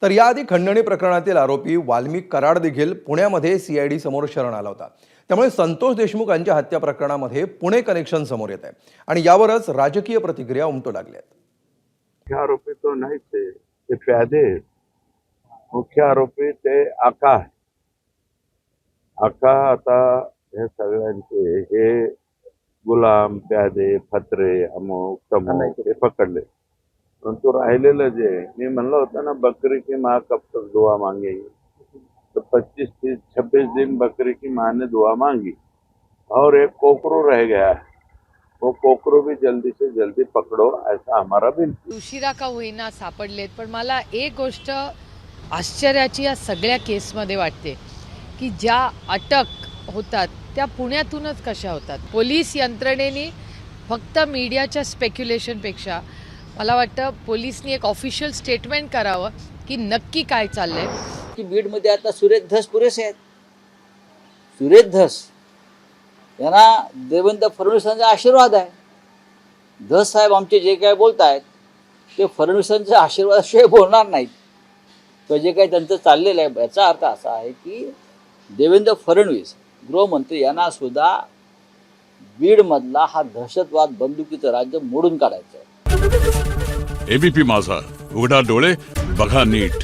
तर याआधी खंडणी प्रकरणातील आरोपी वाल्मिक कराड देखील पुण्यामध्ये सीआयडी समोर शरण आला होता। त्यामुळे संतोष देशमुख यांच्या हत्या प्रकरणामध्ये पुणे कनेक्शन समोर येत आहे आणि यावरच राजकीय प्रतिक्रिया उमटू लागल्या आहेत। मुख्य आरोपी तो नाही ते प्यादे आहेत। मुख्य आरोपी ते आका आहे। आका आता हे सगळ्यांचे हे गुलाम प्यादे फत्रे अमुक तमुक हे पकडले, परंतु राहिलेलं जे मी म्हणलं होतं ना, बकरी की माँ कब तक दुआ मांगेगी, तो 25-26 दिन बकरी की माँ ने दुआ मांगी और एक कोकरू रह गया है। वो कोकरू भी जल्दी से जल्दी पकड़ो, ऐसा हमारा विनती। उशिरा का होईना सापडलेत, पण मला एक गोष्ट आश्चर्याची या सगळ्या केसमध्ये वाटते की ज्या अटक होतात त्या पुण्यातूनच कशा होतात। पोलीस यंत्रणेने फक्त मीडियाच्या स्पेक्युलेशनपेक्षा मला वाटतं पोलिसनी एक ऑफिशियल स्टेटमेंट करावं की नक्की काय चाललंय। की बीडमध्ये आता सुरेश धस पुरेसे आहेत। सुरेश धस यांना देवेंद्र फडणवीसांचा आशीर्वाद आहे। धस साहेब आमचे जे काय बोलतायत ते फडणवीसांच्या आशीर्वादाशिवाय बोलणार नाहीत। तर जे काही त्यांचं चाललेलं आहे याचा अर्थ असा आहे की देवेंद्र फडणवीस गृहमंत्री यांना सुद्धा बीडमधला हा दहशतवाद बंदुकीचं राज्य मोडून काढायचं आहे। एबीपी माझा, उघडा डोळे बघा नीट।